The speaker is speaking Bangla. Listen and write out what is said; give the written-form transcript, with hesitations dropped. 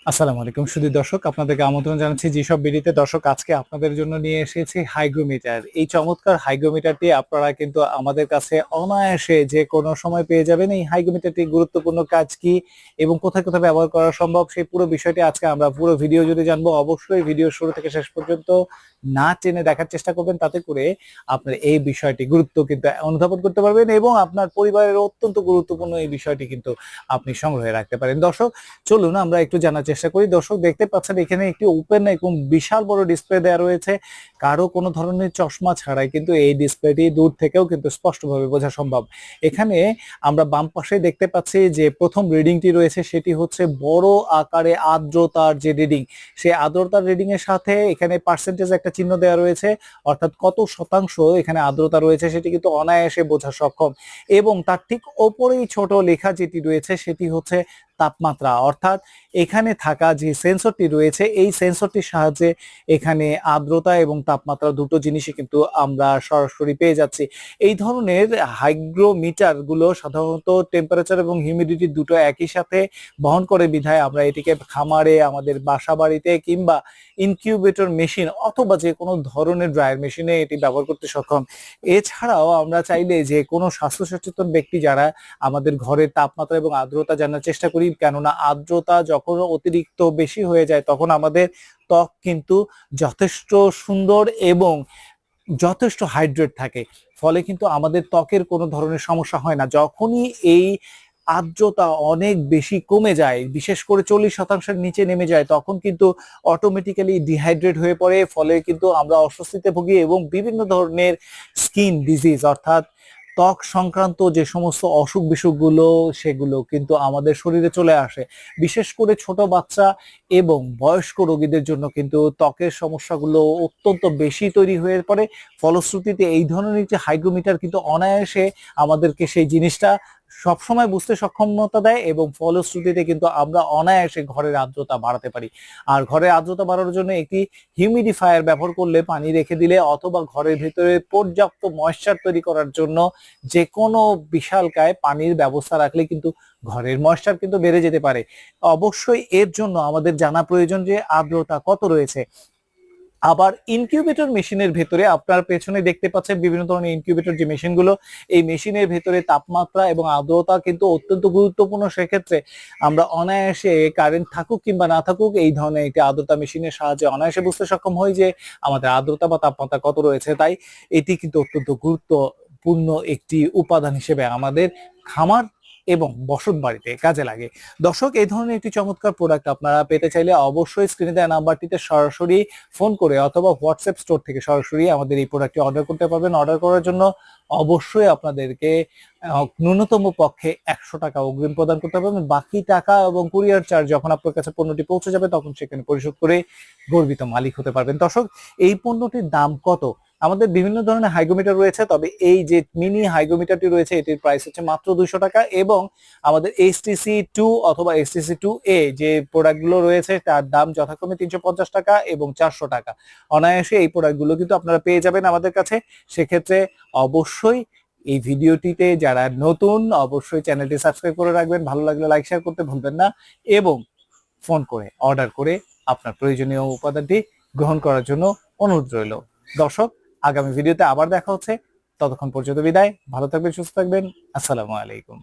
আসসালামু আলাইকুম সুধী দর্শক, আপনাদেরকে আমন্ত্রণ জানাচ্ছি যেসব বিডিতে। দর্শক, আজকে আপনাদের জন্য নিয়ে এসেছি হাইগ্রোমিটার। এই চমৎকার হাইগ্রোমিটারটি আপনারা কিন্তু আমাদের কাছে অনায়াসে যে কোনো সময় পেয়ে যাবেন। এই হাইগ্রোমিটারটি গুরুত্বপূর্ণ কাজ কি এবং কোথায় কোথায় ব্যবহার করা সম্ভব, সেই পুরো বিষয়টি আজকে আমরা পুরো ভিডিও জুড়ে জানবো। অবশ্যই ভিডিও শুরু থেকে শেষ পর্যন্ত না টেনে দেখার চেষ্টা করবেন, তাতে করে আপনার এই বিষয়টি গুরুত্ব কিন্তু অনুধাবন করতে পারবেন এবং আপনার পরিবারের অত্যন্ত গুরুত্বপূর্ণ এই বিষয়টি কিন্তু আপনি সংগ্রহে রাখতে পারেন। দর্শক, চলুন আমরা একটু জানার চেষ্টা করি। দর্শক, দেখতে পাচ্ছেন এখানে একটি ওপেন এবং বিশাল বড় ডিসপ্লে দেওয়া রয়েছে। কারো কোনো ধরনের চশমা ছাড়াই কিন্তু এই ডিসপ্লেটি দূর থেকেও কিন্তু স্পষ্টভাবে বোঝা সম্ভব। এখানে আমরা বাম পাশে দেখতে পাচ্ছি যে প্রথম রিডিংটি রয়েছে, সেটি হচ্ছে বড় আকারে আর্দ্রতার যে রিডিং, সেই আর্দ্রতার রিডিং এর সাথে এখানে পার্সেন্টেজ একটা চিহ্ন দেওয়া রয়েছে, অর্থাৎ কত শতাংশ এখানে আর্দ্রতা রয়েছে সেটি কিন্তু অনায়াসে বোঝা সক্ষম। এবং তার ঠিক ওপরেই ছোট লেখা যেটি রয়েছে সেটি হচ্ছে তাপমাত্রা, অর্থাৎ এখানে থাকা যে সেন্সরটি রয়েছে এই সেন্সরটির সাহায্যে এখানে আর্দ্রতা এবং তাপমাত্রা দুটো জিনিসই কিন্তু আমরা সরাসরি পেয়ে যাচ্ছি। এই ধরনের হাইগ্রোমিটার গুলো সাধারণত টেম্পারেচার এবং হিউমিডিটি দুটো একই সাথে বহন করে বিধায় আমরা এটিকে খামারে, আমাদের বাসা বাড়িতে কিংবা ইনকিউবেটর মেশিন অথবা যে কোনো ধরনের ড্রায়ার মেশিনে এটি ব্যবহার করতে সক্ষম। এছাড়াও আমরা চাইলে যে কোনো স্বাস্থ্য সচেতন ব্যক্তি যারা আমাদের ঘরের তাপমাত্রা এবং আর্দ্রতা জানার চেষ্টা করি, কেননা আর্দ্রতা যখন অতিরিক্ত বেশি হয়ে যায় তখন আমাদের ত্বক কিন্তু যথেষ্ট সুন্দর এবং যথেষ্ট হাইড্রেট থাকে, ফলে কিন্তু আমাদের ত্বকের কোনো ধরনের সমস্যা হয় না। যখনই এই আর্দ্রতা অনেক বেশি কমে যায়, বিশেষ করে 40%-এর নিচে নেমে যায়, তখন কিন্তু অটোমেটিক্যালি ডিহাইড্রেট হয়ে পড়ে, ফলে কিন্তু আমরা অস্বস্তিতে ভুগি এবং বিভিন্ন ধরনের স্কিন ডিজিজ অর্থাৎ ত্বক সংক্রান্ত যে সমস্ত অসুখ বিসুখগুলো সেগুলো কিন্তু আমাদের শরীরে চলে আসে। বিশেষ করে ছোট বাচ্চা এবং বয়স্ক রোগীদের জন্য কিন্তু ত্বকের সমস্যাগুলো অত্যন্ত বেশি তৈরি হয়ে পড়ে। ফলশ্রুতিতে এই ধরনের যে হাইগ্রোমিটার কিন্তু অনায়াসে আমাদেরকে সেই জিনিসটা সবসময় বুঝতে সক্ষমতা দেয় এবং ফলশ্রুতিতে কিন্তু আমরা অনায়াসে ঘরের আর্দ্রতা বাড়াতে পারি। আর ঘরের আর্দ্রতা বাড়ানোর জন্য একটি হিউমিডিফায়ার ব্যবহার করলে, পানি রেখে দিলে অথবা ঘরের ভিতরে পর্যাপ্ত ময়েশ্চার তৈরি করার জন্য যে কোনো বিশালকায় পানির ব্যবস্থা রাখলে কিন্তু ঘরের ময়েশ্চার কিন্তু বেড়ে যেতে পারে। অবশ্যই এর জন্য আমাদের জানা প্রয়োজন যে আর্দ্রতা কত রয়েছে। আবার ইনকিউবেটর মেশিনের ভেতরে আপনার পেছনে দেখতে পাচ্ছেন বিভিন্ন ধরনের ইনকিউবেটর যে মেশিনগুলো, এই মেশিনের ভেতরে তাপমাত্রা এবং আর্দ্রতা কিন্তু অত্যন্ত গুরুত্বপূর্ণ। সেক্ষেত্রে আমরা অনায়াসে কারেন্ট থাকুক কিংবা না থাকুক এই ধরনের একটি আর্দ্রতা মেশিনের সাহায্যে অনায়াসে বুঝতে সক্ষম হই যে আমাদের আর্দ্রতা বা তাপমাত্রা কত রয়েছে। তাই এটি কিন্তু অত্যন্ত গুরুত্বপূর্ণ একটি উপাদান হিসেবে আমাদের খামার এবং বসত বাড়িতে কাজে লাগে। দর্শক, এই ধরনের একটি চমৎকার প্রোডাক্ট আপনারা পেতে চাইলে অবশ্যই স্ক্রিনে দেওয়া নাম্বারটিতে সরাসরি ফোন করে অথবা হোয়াটসঅ্যাপ স্টোর থেকে সরাসরি আমাদের এই প্রোডাক্টটি অর্ডার করতে পারবেন। অর্ডার করার জন্য অবশ্যই আপনাদেরকে ন্যূনতম পক্ষে 100 টাকা অগ্রিম প্রদান করতে হবে এবং বাকি টাকা এবং কুরিয়ার চার্জ যখন আপনার কাছে পণ্যটি পৌঁছে যাবে তখন সেখানে পরিশোধ করে গর্বিত মালিক হতে পারবেন। দর্শক, এই পণ্যটির দাম কত? আমাদের বিভিন্ন ধরনের হাইগ্রোমিটার রয়েছে, তবে এই যে মিনি হাইগ্রোমিটারটি রয়েছে এটির প্রাইস হচ্ছে মাত্র 200 টাকা এবং আমাদের HTC2 অথবা HTC2A যে প্রোডাক্টগুলো রয়েছে তার দাম যথাক্রমে 350 টাকা এবং 400 টাকা। অনায়াসে এই প্রোডাক্টগুলো কিন্তু আপনারা পেয়ে যাবেন আমাদের কাছে। সেক্ষেত্রে অবশ্যই এই ভিডিওটিতে যারা নতুন অবশ্যই চ্যানেলটি সাবস্ক্রাইব করে রাখবেন, ভালো লাগলে লাইক শেয়ার করতে ভুলবেন না এবং ফোন করে অর্ডার করে আপনার প্রয়োজনীয় উপাদানটি গ্রহণ করার জন্য অনুরোধ রইল। দর্শক, আগামী ভিডিওতে আবার দেখা হচ্ছে, ততক্ষণ পর্যন্ত বিদায়। ভালো থাকবেন, সুস্থ থাকবেন। আসসালামু আলাইকুম।